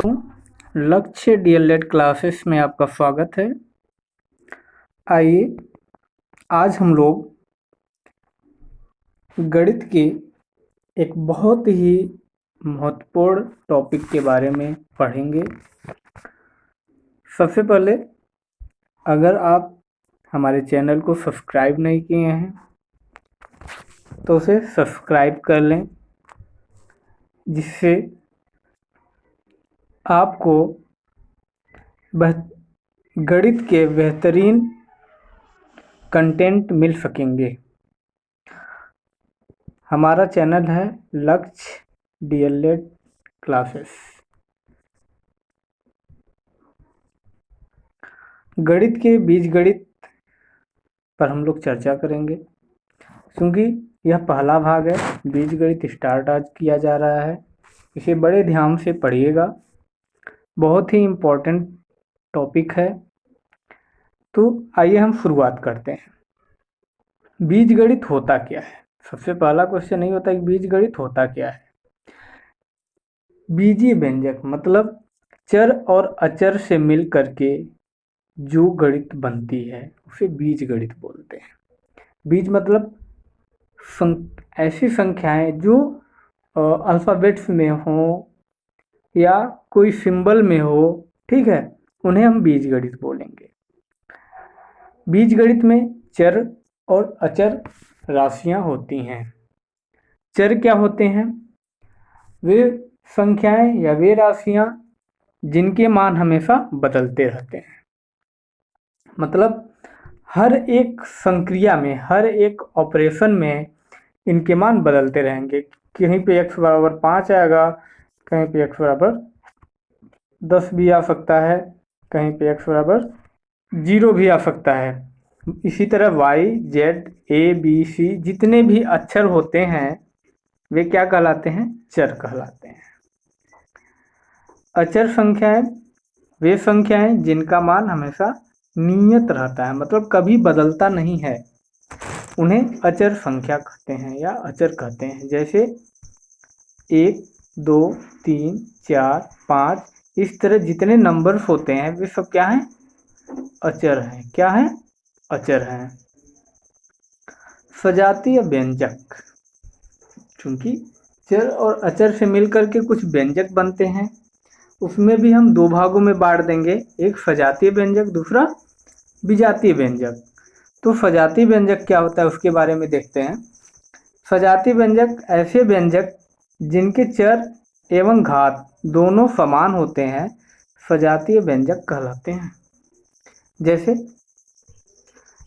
लक्ष्य DElEd classes में आपका स्वागत है। आइए आज हम लोग गणित के एक बहुत ही महत्वपूर्ण टॉपिक के बारे में पढ़ेंगे। सबसे पहले अगर आप हमारे चैनल को सब्सक्राइब नहीं किए हैं तो उसे सब्सक्राइब कर लें, जिससे आपको गणित के बेहतरीन कंटेंट मिल सकेंगे। हमारा चैनल है लक्ष्य डीएलएड क्लासेस। गणित के बीजगणित पर हम लोग चर्चा करेंगे, क्योंकि यह पहला भाग है। बीजगणित स्टार्ट आज किया जा रहा है, इसे बड़े ध्यान से पढ़िएगा, बहुत ही इम्पोर्टेंट टॉपिक है। तो आइए हम शुरुआत करते हैं। बीजगणित होता क्या है? सबसे पहला क्वेश्चन नहीं होता कि बीजगणित होता क्या है। बीजीय व्यंजक मतलब चर और अचर से मिल करके जो गणित बनती है उसे बीजगणित बोलते हैं। बीज मतलब ऐसी संख्याएं जो अल्फ़ाबेट्स में हो या कोई सिंबल में हो, ठीक है, उन्हें हम बीजगणित बोलेंगे। बीजगणित में चर और अचर राशियां होती हैं। चर क्या होते हैं? वे संख्याएं या वे राशियां जिनके मान हमेशा बदलते रहते हैं। मतलब हर एक संक्रिया में, हर एक ऑपरेशन में इनके मान बदलते रहेंगे। कहीं पे x बराबर 5 आएगा, कहीं पे x बराबर 10 भी आ सकता है, कहीं पे x बराबर 0 भी आ सकता है। इसी तरह y, z, a, b, c जितने भी अक्षर होते हैं वे क्या कहलाते हैं? चर कहलाते हैं। अचर संख्याएं वे संख्याएं जिनका मान हमेशा नियत रहता है, मतलब कभी बदलता नहीं है, उन्हें अचर संख्या कहते हैं या अचर कहते हैं। जैसे 1, 2, 3, 4, 5 इस तरह जितने नंबर्स होते हैं वे सब क्या हैं? अचर हैं। क्या हैं? अचर हैं। सजातीय व्यंजक, क्योंकि चर और अचर से मिलकर के कुछ व्यंजक बनते हैं, उसमें भी हम दो भागों में बांट देंगे, एक सजातीय व्यंजक, दूसरा विजातीय व्यंजक। तो सजातीय व्यंजक क्या होता है उसके बारे में देखते हैं। सजातीय व्यंजक ऐसे व्यंजक जिनके चर एवं घात दोनों समान होते हैं सजातीय व्यंजक कहलाते हैं। जैसे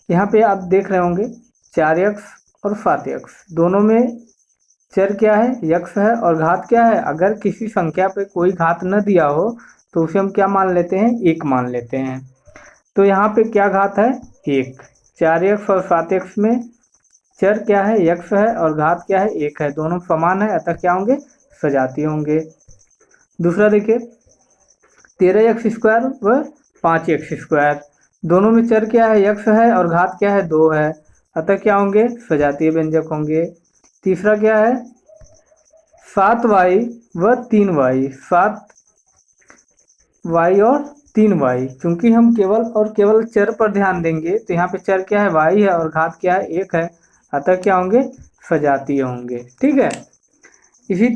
यहाँ पे आप देख रहे होंगे 4x और 7x दोनों में चर क्या है? यक्स है, और घात क्या है? अगर किसी संख्या पे कोई घात न दिया हो तो उसे हम क्या मान लेते हैं? 1 मान लेते हैं। तो यहाँ पे क्या घात है? 1। 4x और 7x में चर क्या है? यक्स है, और घात क्या है? 1 है। दोनों समान है, अतः क्या होंगे? सजातीय होंगे। दूसरा देखिए 13x² व 5x², दोनों में चर क्या है? यक्स है, और घात क्या है? 2 है, अतः क्या होंगे? सजातीय व्यंजक होंगे। तीसरा क्या है? 7y व 3y, 7y और 3y, क्योंकि हम केवल और केवल चर पर ध्यान देंगे तो यहाँ पे चर क्या है? y है, और घात क्या है? 1 है, अतः क्या होंगे? सजातीय होंगे। ठीक है। इसी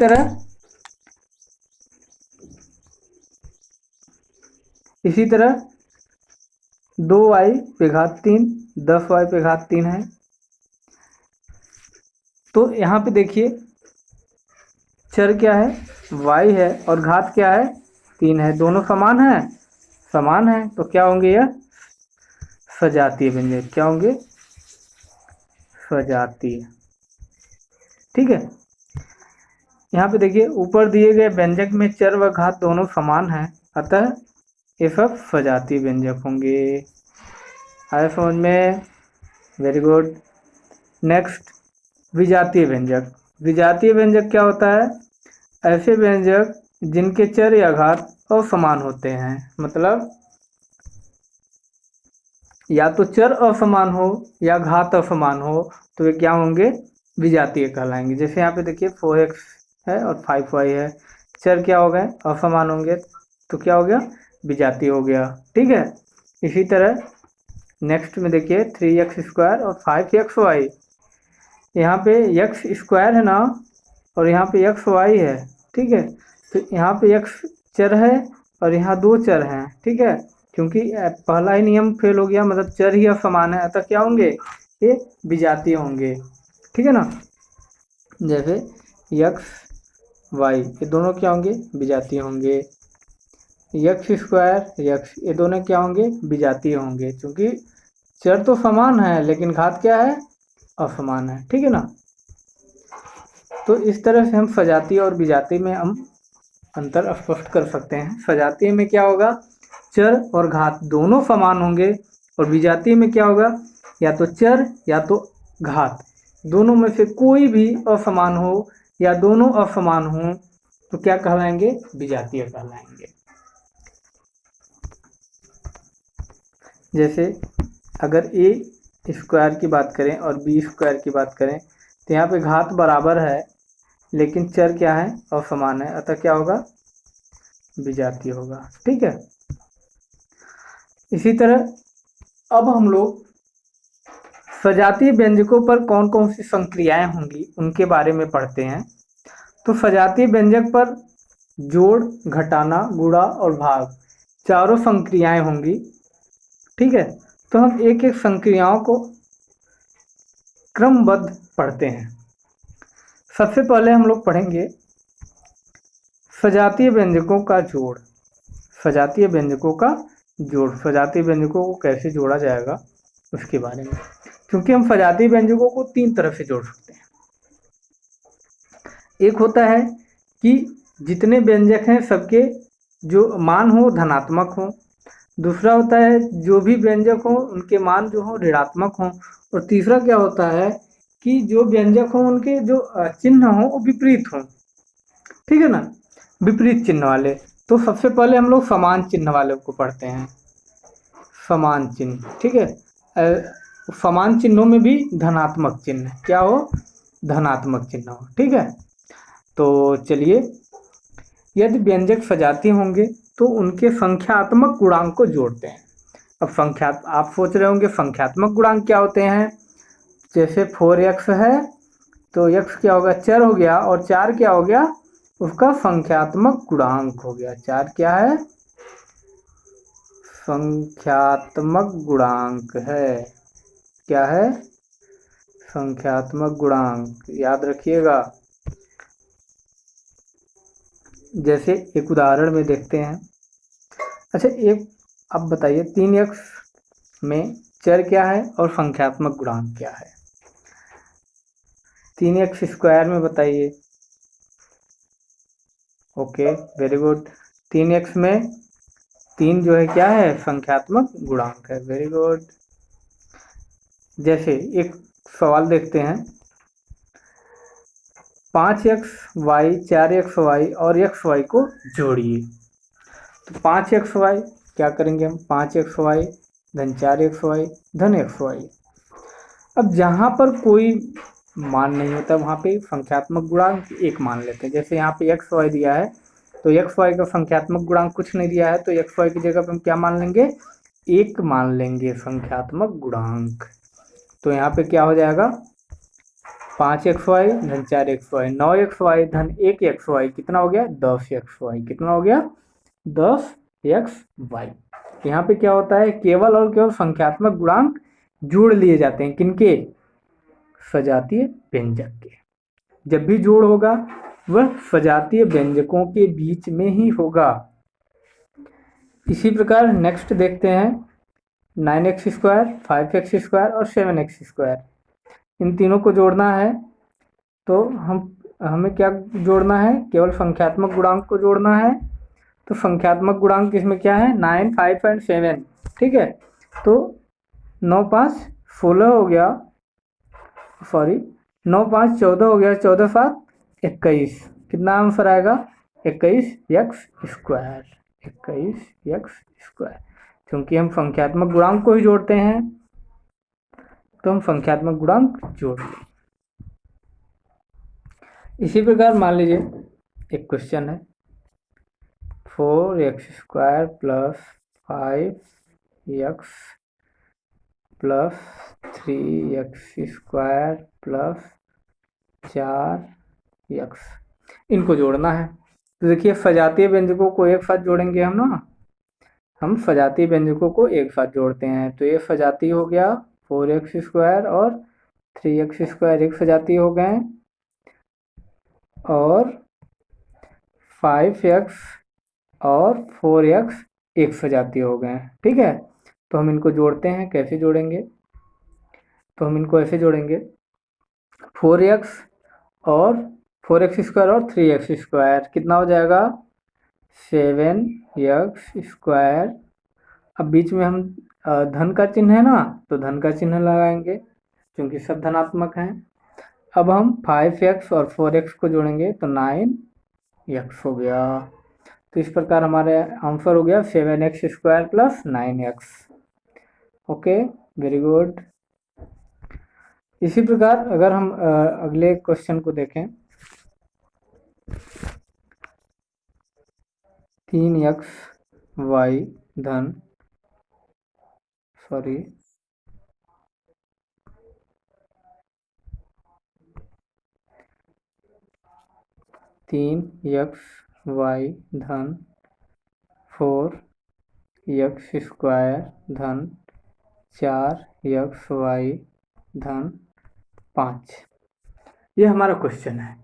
तरह 2y पे घात 3, 10y पे घात 3 है। तो यहाँ पे देखिए चर क्या है? y है, और घात क्या है? 3 है। दोनों समान है, समान है, तो क्या होंगे? यह सजातीय व्यंजक। क्या होंगे? सजातीय। ठीक है। यहाँ पे देखिए ऊपर दिए गए व्यंजक में चर व घात दोनों समान हैं, अतः ये सब सजातीय व्यंजक होंगे। आया समझ में? Very good. नेक्स्ट, विजातीय व्यंजक। विजातीय व्यंजक क्या होता है? ऐसे व्यंजक जिनके चर या घात असमान होते हैं, मतलब या तो चर असमान हो या घात असमान हो, तो वे क्या होंगे? विजातीय कहलाएंगे। जैसे यहाँ पे देखिए 4x है और 5y है, चर क्या हो गए? असमान होंगे, तो क्या हो गया, विजातीय हो गया। ठीक है, इसी तरह नेक्स्ट में देखिए 3x² और 5xy, यहाँ पे x² है ना और यहाँ पे xy है। ठीक है, तो यहाँ पे x चर है और यहाँ 2 चर हैं। ठीक है, क्योंकि पहला ही नियम फेल हो गया, मतलब चर ही असमान है, अतः क्या होंगे, ये विजातीय होंगे। ठीक है ना, जैसे x y ये दोनों क्या होंगे, विजातीय होंगे। x² x ये दोनों क्या होंगे, विजातीय होंगे, क्योंकि चर तो समान है लेकिन घात क्या है, असमान है। ठीक है ना, तो इस तरह से हम सजातीय और विजातीय में हम अंतर स्पष्ट कर सकते हैं। सजातीय में क्या होगा, चर और घात दोनों समान होंगे, और विजातीय में क्या होगा, या तो चर या तो घात, दोनों में से कोई भी असमान हो या दोनों असमान हो तो क्या कहलाएंगे, विजातीय कहलाएंगे। जैसे अगर a² की बात करें और b² की बात करें तो यहाँ पे घात बराबर है लेकिन चर क्या है, असमान है, अतः क्या होगा, विजातीय होगा। ठीक है, इसी तरह अब हम लोग सजातीय व्यंजकों पर कौन कौन सी संक्रियाएं होंगी उनके बारे में पढ़ते हैं। तो सजातीय व्यंजक पर जोड़, घटाना, गुणा और भाग चारों संक्रियाएं होंगी। ठीक है, तो हम एक एक संक्रियाओं को क्रमबद्ध पढ़ते हैं। सबसे पहले हम लोग पढ़ेंगे सजातीय व्यंजकों का जोड़। सजातीय व्यंजकों का जोड़, सजातीय व्यंजकों को कैसे जोड़ा जाएगा उसके बारे में, क्योंकि हम सजातीय व्यंजकों को 3 तरह से जोड़ सकते हैं। एक होता है कि जितने व्यंजक हैं सबके जो मान हो धनात्मक हो। दूसरा होता है जो भी व्यंजक हो उनके मान जो हो ऋणात्मक हो। और तीसरा क्या होता है कि जो व्यंजक हो उनके जो चिन्ह हो वो विपरीत हो। ठीक है ना, विपरीत चिन्ह वाले। तो सबसे पहले हम लोग समान चिन्ह वाले को पढ़ते हैं, समान चिन्ह। ठीक है, समान चिन्हों में भी धनात्मक चिन्ह क्या हो, धनात्मक चिन्ह हो। ठीक है, तो चलिए, यदि व्यंजक सजातीय होंगे तो उनके संख्यात्मक गुणांक को जोड़ते हैं। अब आप सोच रहे होंगे संख्यात्मक गुणांक क्या होते हैं। जैसे 4x है तो x क्या होगा, चर हो गया, और 4 क्या हो गया, उसका संख्यात्मक गुणांक हो गया। 4 क्या है, संख्यात्मक गुणांक है। क्या है, संख्यात्मक गुणांक, याद रखिएगा। जैसे एक उदाहरण में देखते हैं। अच्छा, एक अब बताइए 3x में चर क्या है और संख्यात्मक गुणांक क्या है, 3x² में बताइए। Okay, very good. 3x में 3 जो है क्या है, संख्यात्मक गुणांक है। Very good. जैसे एक सवाल देखते हैं, 5xy 4xy और xy को जोड़िए। तो 5xy क्या करेंगे हम, 5xy धन 4xy धन xy। अब जहाँ पर कोई मान नहीं होता वहाँ पे संख्यात्मक गुणांक 1 मान लेते हैं। जैसे यहाँ पे xy दिया है तो xy का संख्यात्मक गुणांक कुछ नहीं दिया है, तो xy की जगह पे हम क्या मान लेंगे, 1 मान लेंगे संख्यात्मक गुणांक। तो यहाँ पे क्या हो जाएगा, 5xy धन 4xy, 9xy धन 1xy कितना हो गया, 10xy। कितना हो गया, 10xy। यहाँ पे क्या होता है, केवल और केवल संख्यात्मक गुणांक जोड़ लिए जाते हैं। किनके, सजातीय व्यंजक के। जब भी जोड़ होगा वह सजातीय व्यंजकों के बीच में ही होगा। इसी प्रकार नेक्स्ट देखते हैं 9x², 5x² और 7x²। इन तीनों को जोड़ना है तो हमें क्या जोड़ना है, केवल संख्यात्मक गुणांक को जोड़ना है। तो संख्यात्मक गुणांक इसमें क्या है, 9, 5 एंड 7। ठीक है, तो 9 5 16 हो गया, सॉरी 9 5 14 हो गया, 14 7 21। कितना आंसर आएगा, 21x²। 21x², क्योंकि हम संख्यात्मक गुणांक को ही जोड़ते हैं तो हम संख्यात्मक गुणांक जोड़ लें। इसी प्रकार मान लीजिए एक क्वेश्चन है 4x² plus 5x plus 3x² plus 4x, इनको जोड़ना है। तो देखिए सजातीय व्यंजकों को एक साथ जोड़ेंगे हम ना, हम सजातीय व्यंजकों को एक साथ जोड़ते हैं। तो ये सजातीय हो गया 4x² और 3x² एक सजातीय हो गए, और 5x और 4x एक सजातीय हो गए। ठीक है, तो हम इनको जोड़ते हैं। कैसे जोड़ेंगे? तो हम इनको ऐसे जोड़ेंगे, 4x और 4x² और 3x², कितना हो जाएगा 7x²। अब बीच में हम धन का चिन्ह है ना, तो धन का चिन्ह लगाएंगे क्योंकि सब धनात्मक हैं। अब हम 5x और 4x को जोड़ेंगे तो 9x हो गया। तो इस प्रकार हमारे आंसर हो गया 7x² plus 9x। Okay, very good. इसी प्रकार अगर हम अगले क्वेश्चन को देखें, 3xy धन 4x² धन 4xy धन 5, ये हमारा क्वेश्चन है।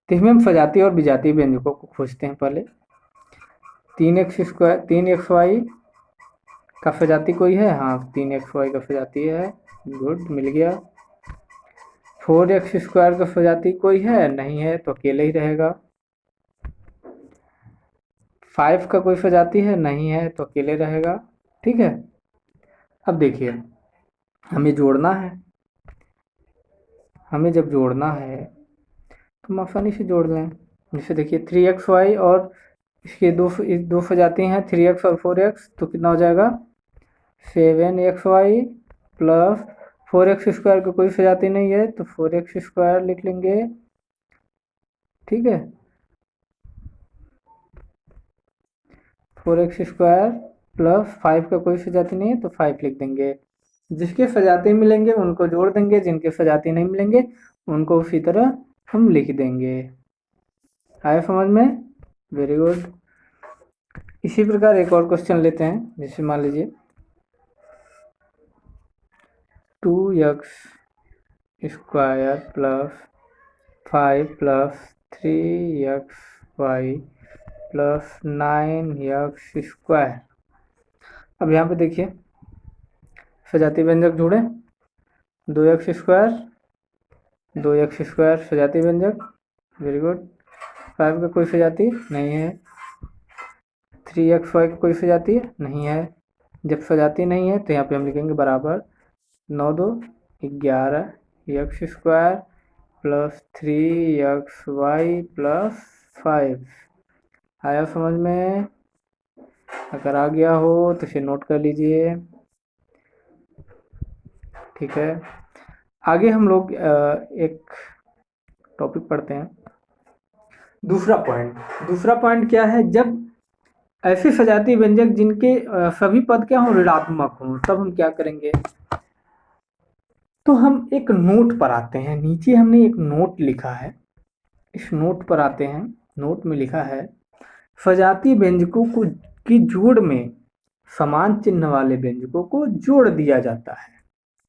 तो इसमें हम सजातीय और विजातीय व्यंजकों को खोजते हैं। पहले 3xy का सजाती कोई है? हाँ, 3xy का सजाती है। गुड, मिल गया। 4x² का सजाती कोई है? नहीं है, तो अकेले ही रहेगा। 5 का कोई सजाती है? नहीं है, तो अकेले रहेगा। ठीक है, अब देखिए हमें जोड़ना है। हमें जब जोड़ना है तो हम आसानी से जोड़ लें। जैसे देखिए 3xy और इसके दो सजाती हैं 3x और 4x, तो कितना हो जाएगा 7xy प्लस 4x² का कोई सजाती नहीं है तो 4x² लिख लेंगे। ठीक है, 4x² प्लस 5 का कोई सजाती नहीं है तो 5 लिख देंगे। जिसके सजाती मिलेंगे उनको जोड़ देंगे, जिनके सजाती नहीं मिलेंगे उनको उसी तरह हम लिख देंगे। आया समझ में? Very good. इसी प्रकार एक और क्वेश्चन लेते हैं। जैसे मान लीजिए 2x² plus 5 plus 3xy plus 9x²। अब यहाँ पे देखिए सजातीय व्यंजक जोड़े, 2x² सजातीय व्यंजक, वेरी गुड। 5 का कोई सजाती नहीं है, 3xy का कोई सजाती नहीं है। जब सजाती नहीं है तो यहाँ पे हम लिखेंगे बराबर 9 2 11 x² प्लस 3xy प्लस 5। आया समझ में? अगर आ गया हो तो इसे नोट कर लीजिए। ठीक है, आगे हम लोग एक टॉपिक पढ़ते हैं। दूसरा पॉइंट क्या है? जब ऐसे सजातीय व्यंजक जिनके सभी पद क्या हों, ऋणात्मक हों, तब हम क्या करेंगे? तो हम एक नोट पर आते हैं। नीचे हमने एक नोट लिखा है, इस नोट पर आते हैं। नोट में लिखा है सजातीय व्यंजकों को की जोड़ में समान चिन्ह वाले व्यंजकों को जोड़ दिया जाता है।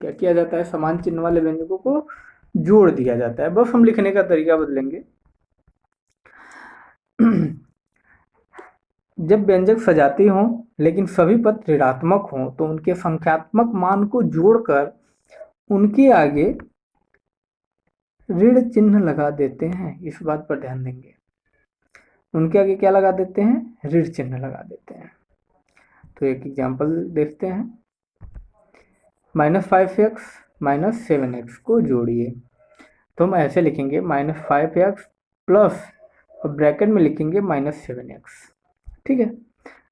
क्या किया जाता है? समान चिन्ह वाले व्यंजकों को जोड़ दिया जाता है। बस हम लिखने का तरीका बदलेंगे। जब व्यंजक सजातीय हों लेकिन सभी पद ऋणात्मक हों तो उनके संख्यात्मक मान को जोड़कर उनके आगे ऋण चिन्ह लगा देते हैं। इस बात पर ध्यान देंगे, उनके आगे क्या लगा देते हैं? ऋण चिन्ह लगा देते हैं। तो एक एग्जांपल देखते हैं। -5x - 7x को जोड़िए। तो हम ऐसे लिखेंगे -5x प्लस और ब्रैकेट में लिखेंगे -7x। ठीक है,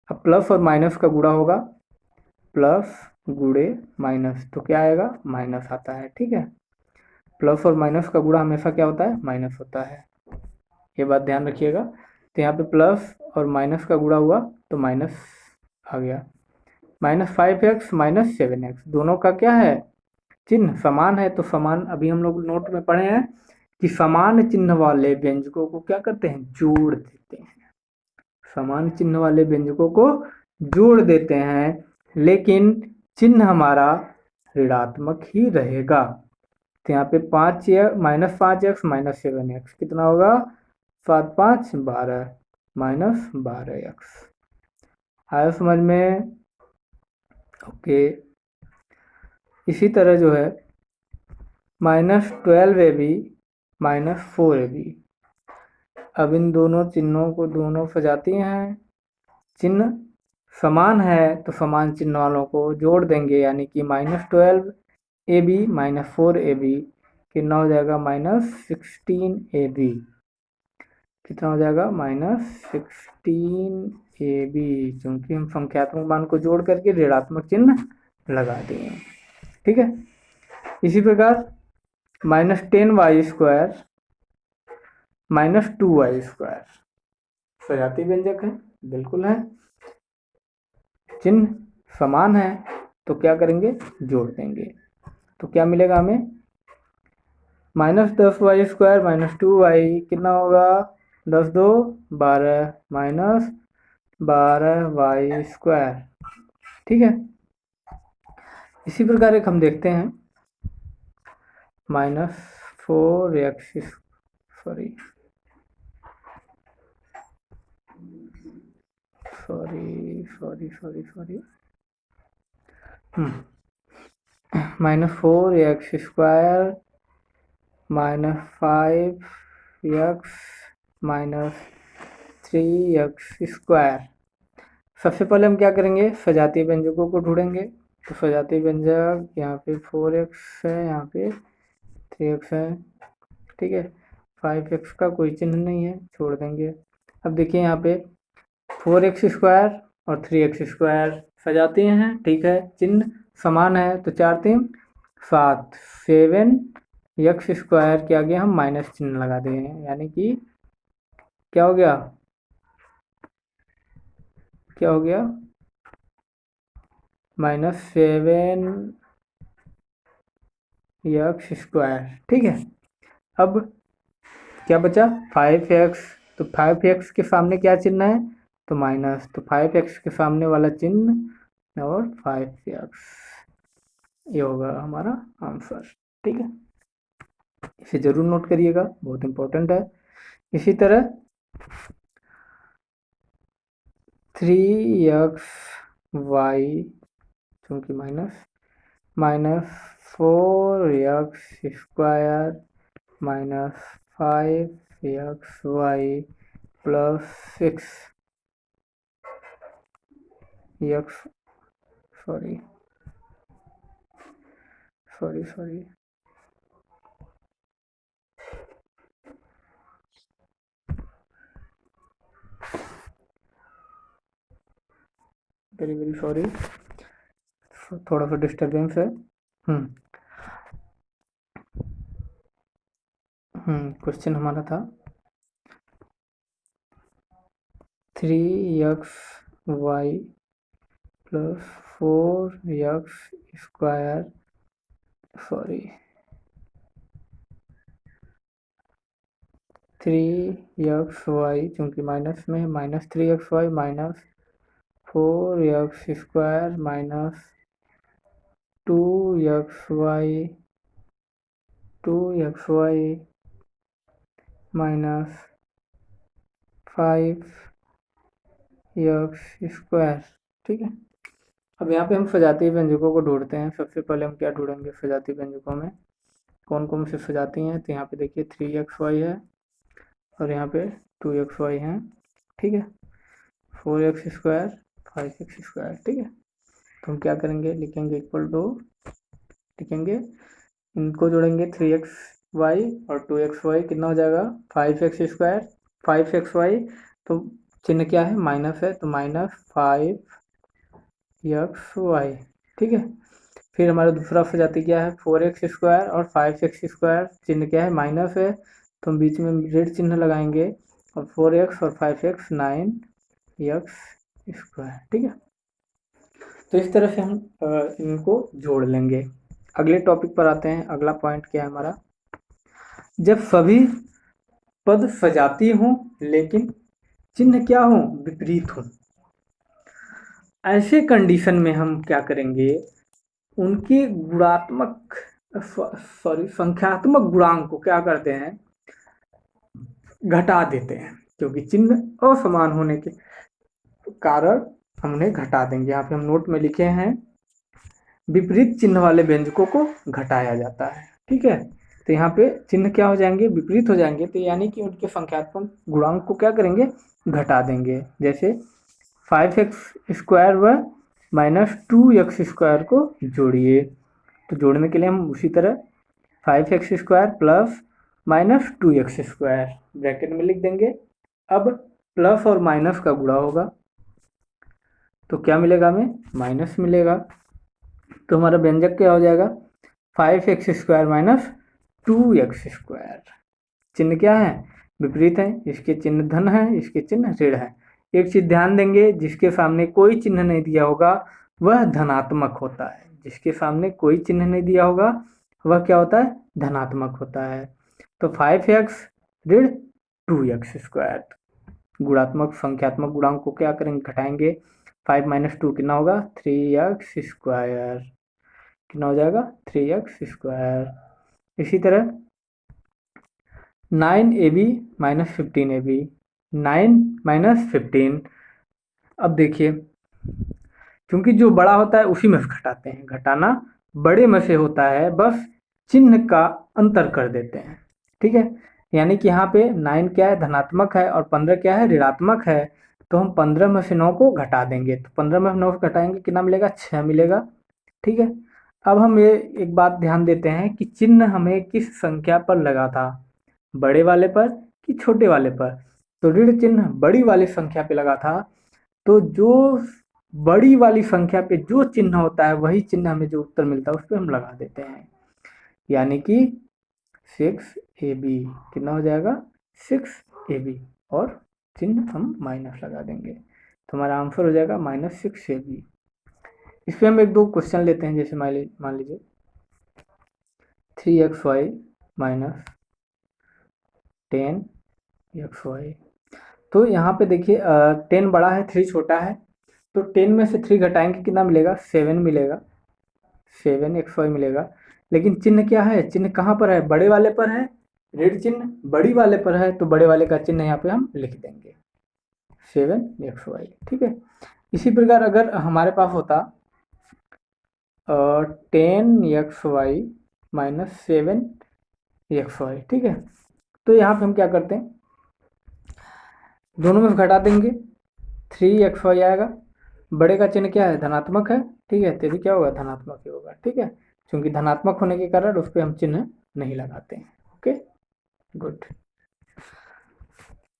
अब प्लस और माइनस का गुणा होगा, प्लस गुणे माइनस, तो क्या आएगा? माइनस आता है। ठीक है, प्लस और माइनस का गुणा हमेशा क्या होता है? माइनस होता है। ये बात ध्यान रखिएगा। तो यहाँ पे प्लस और माइनस का गुणा हुआ तो माइनस आ गया। -5x -7x दोनों का क्या है, चिन्ह समान है। तो समान, अभी हम लोग नोट में पढ़े हैं कि समान चिन्ह वाले व्यंजकों को क्या करते हैं, जोड़ देते हैं। समान चिन्ह वाले व्यंजकों को जोड़ देते हैं, लेकिन चिन्ह हमारा ऋणात्मक ही रहेगा। तो यहाँ पे -5x -7x कितना होगा, 7 5 12 -12x। आया समझ में? ओके। इसी तरह जो है -12ab -4ab, अब इन दोनों चिन्हों को दोनों सजाती हैं, चिन्ह समान है तो समान चिन्ह वालों को जोड़ देंगे, यानी कि -12ab -4ab कितना हो जाएगा, -16ab। कितना हो जाएगा, -16ab, क्योंकि हम संख्यात्मक मान को जोड़ करके ऋणात्मक चिन्ह लगा दिए। ठीक है। इसी प्रकार -10y² -2y² सजातीय व्यंजक है, बिल्कुल है, चिन्ह समान है तो क्या करेंगे, जोड़ देंगे। तो क्या मिलेगा हमें, -10y² -2y कितना होगा, 10 2 12 -12y²। ठीक है। इसी प्रकार एक हम देखते हैं -4x, sorry -4x² -5x -3x²। सबसे पहले हम क्या करेंगे, सजातीय व्यंजकों को ढूंढेंगे। तो सजातीय व्यंजक यहाँ पे 4x है, यहाँ पे 3x है। ठीक है। 5x का कोई चिन्ह नहीं है, छोड़ देंगे। अब देखिए यहाँ पे 4x² और 3x² सजातीय हैं, ठीक है, चिन्ह समान है, तो 4 3 7 7x² के आगे हम माइनस चिन्ह लगा दिए हैं, यानी कि क्या हो गया, क्या हो गया, -7x²। ठीक है। अब क्या बचा, 5x, तो 5x के सामने क्या चिन्ह है, तो माइनस, तो 5x के सामने वाला चिन्ह और 5x, ये होगा हमारा आंसर। ठीक है, इसे जरूर नोट करिएगा, बहुत इंपॉर्टेंट है। इसी तरह 3xy चूंकि minus -4x² -5xy +6 x, sorry very sorry, थोड़ा सा डिस्टर्बेंस है। क्वेश्चन हमारा था 3xy +4x², सॉरी 3xy चूंकि माइनस में -3xy -4x² -2xy -5x²। ठीक है। अब यहाँ पे हम सजातीय व्यंजकों को ढूंढते हैं। सबसे पहले हम क्या ढूंढेंगे, सजातीय व्यंजकों में कौन कौन से सजाती हैं। तो यहाँ पे देखिए 3xy है और यहाँ पे 2xy है। ठीक है। 4x², 5x²। ठीक है। तो हम क्या करेंगे, लिखेंगे इक्वल टू, लिखेंगे इनको जोड़ेंगे 3xy और 2xy कितना हो जाएगा, 5x²। 5xy तो चिन्ह क्या है, माइनस है, तो -5xy। ठीक है। फिर हमारा दूसरा सजाती क्या है, 4x² और 5x², चिन्ह क्या है, माइनस है, तो हम बीच में ऋण चिन्ह लगाएंगे और 4x और 5x 9x स्क्वायर। ठीक है, तो इस तरह से हम इनको जोड़ लेंगे। अगले टॉपिक पर आते हैं। अगला पॉइंट क्या है हमारा, जब सभी पद सजातीय हों लेकिन चिन्ह क्या हो, विपरीत हो, ऐसे कंडीशन में हम क्या करेंगे, उनके गुणात्मक संख्यात्मक गुणांक को क्या करते हैं, घटा देते हैं, क्योंकि चिन्ह असमान होने के कारण हम उन्हें घटा देंगे। यहाँ पे हम नोट में लिखे हैं विपरीत चिन्ह वाले व्यंजकों को घटाया जाता है। ठीक है, तो यहाँ पे चिन्ह क्या हो जाएंगे, विपरीत हो जाएंगे, तो यानी कि उनके संख्यात्मक गुणांक को क्या करेंगे, घटा देंगे। जैसे 5x स्क्वायर व -2x स्क्वायर को जोड़िए, तो जोड़ने के लिए हम उसी तरह 5x square plus -2x square bracket में लिख देंगे। अब प्लस और माइनस का गुणा होगा तो क्या मिलेगा, हमें माइनस मिलेगा। तो हमारा व्यंजक क्या हो जाएगा, 5x square minus 2x square. चिन्ह क्या है, विपरीत है, इसके चिन्ह धन है, इसके चिन्ह ऋण है। एक चीज ध्यान देंगे, जिसके सामने कोई चिन्ह नहीं दिया होगा वह धनात्मक होता है, जिसके सामने कोई चिन्ह नहीं दिया होगा वह क्या होता है, धनात्मक होता है। तो 5x ऋण 2x स्क्वायर, गुणात्मक संख्यात्मक गुणांक को क्या करेंगे, घटाएंगे। 5 - 2 कितना होगा, 3x स्क्वायर, कितना हो जाएगा, 3x स्क्वायर। इसी तरह 9ab - 15ab, 9 - 15। अब देखिए, क्योंकि जो बड़ा होता है उसी में से घटाते हैं, घटाना बड़े में से होता है, बस चिन्ह का अंतर कर देते हैं। ठीक है, यानी कि यहाँ पे 9 क्या है, धनात्मक है, और 15 क्या है, ऋणात्मक है। तो हम 15 में से 9 को घटा देंगे, तो 15 में 9 घटाएंगे, कितना मिलेगा, 6 मिलेगा। ठीक है, अब हम ये एक बात ध्यान देते हैं कि चिन्ह हमें किस संख्या पर लगा था, बड़े वाले पर कि छोटे वाले पर। तो ऋण चिन्ह बड़ी वाली संख्या पे लगा था, तो जो बड़ी वाली संख्या पे जो चिन्ह होता है वही चिन्ह हमें जो उत्तर मिलता है उस पर हम लगा देते हैं, यानी कि 6ab, कितना हो जाएगा, 6ab, और चिन्ह हम माइनस लगा देंगे, तो हमारा आंसर हो जाएगा -6ab। इस पर हम एक दो क्वेश्चन लेते हैं, जैसे मान लीजिए 3xy - 10xy। तो यहाँ पे देखिए 10 बड़ा है, 3 छोटा है, तो 10 में से 3 घटाएंगे, कितना मिलेगा, 7 मिलेगा, 7xy मिलेगा। लेकिन चिन्ह क्या है, चिन्ह कहाँ पर है, बड़े वाले पर है, ऋण चिन्ह बड़ी वाले पर है, तो बड़े वाले का चिन्ह यहाँ पे हम लिख देंगे 7xy। ठीक है, इसी प्रकार अगर हमारे पास होता 10xy - 7xy, ठीक है, तो यहाँ पे हम क्या करते हैं, दोनों में घटा देंगे, 3xy आएगा, बड़े का चिन्ह क्या है, धनात्मक है, ठीक है, तो भी क्या होगा, धनात्मक ही होगा। ठीक है, क्योंकि धनात्मक होने के कारण उस पर हम चिन्ह नहीं लगाते हैं। Okay, good.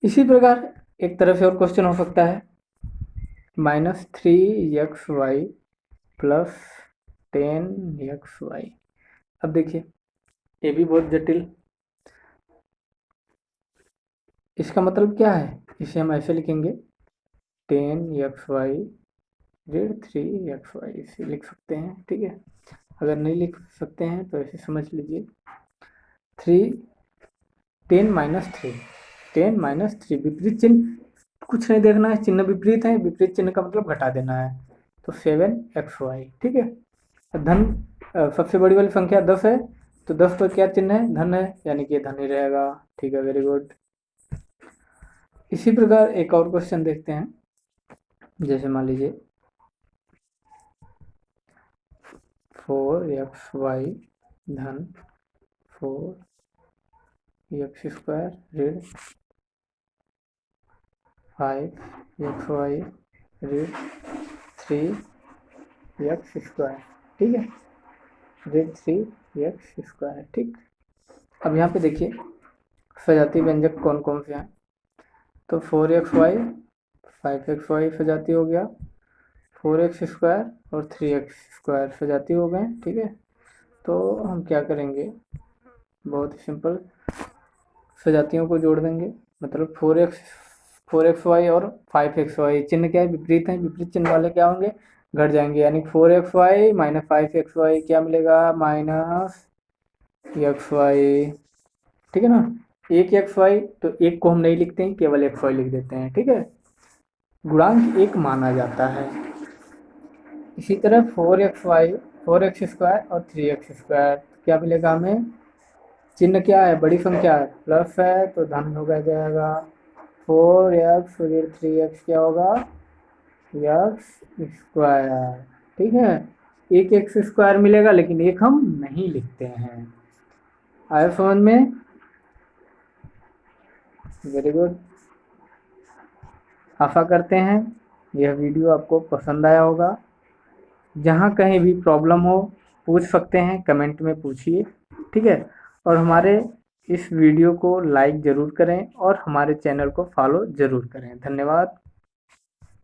इसी प्रकार एक तरह से और क्वेश्चन हो सकता है, -3xy + 10xy। अब देखिए ये भी बहुत जटिल, इसका मतलब क्या है, इसे हम ऐसे लिखेंगे 10xy ऋण 3xy, इसे लिख सकते हैं। ठीक है, अगर नहीं लिख सकते हैं तो ऐसे समझ लीजिए 10 - 3, 10 - 3, विपरीत चिन्ह कुछ नहीं देखना है, चिन्ह विपरीत है, विपरीत चिन्ह का मतलब घटा देना है, तो 7xy। ठीक है, धन सबसे बड़ी वाली संख्या 10 है, तो 10 पर क्या चिन्ह है, धन है, यानी कि धन ही रहेगा। ठीक है, वेरी गुड। इसी प्रकार एक और क्वेश्चन देखते हैं, जैसे मान लीजिए 4xy धन 4x स्क्वायर ऋण 5xy ऋण 3x स्क्वायर। ठीक है, ऋण 3x स्क्वायर। ठीक, अब यहाँ पे देखिए सजातीय व्यंजक कौन कौन से हैं, तो 4xy 5xy सजाती हो गया, 4x स्क्वायर और 3x स्क्वायर सजाती हो गए। ठीक है, तो हम क्या करेंगे, बहुत ही सिंपल, सजातियों को जोड़ देंगे, मतलब 4xy और 5xy चिन्ह क्या है, विपरीत है, विपरीत चिन्ह वाले क्या होंगे, घट जाएंगे, यानी 4xy माइनस 5xy क्या मिलेगा, माइनस xy। ठीक है ना। एक xy, तो एक को हम नहीं लिखते हैं, केवल xy लिख देते हैं, ठीक है, गुणांक एक माना जाता है। इसी तरह 4xy, 4x² और 3x², क्या मिलेगा हमें, चिन्ह क्या है, बड़ी संख्या है, प्लस है तो धन हो जाएगा, 4x और 3x क्या होगा, x²। ठीक है, एक x² मिलेगा, लेकिन एक हम नहीं लिखते हैं। आया समझ में? Very good. आशा करते हैं यह वीडियो आपको पसंद आया होगा। जहाँ कहीं भी प्रॉब्लम हो पूछ सकते हैं, कमेंट में पूछिए, ठीक है। और हमारे इस वीडियो को लाइक ज़रूर करें और हमारे चैनल को फॉलो ज़रूर करें। धन्यवाद।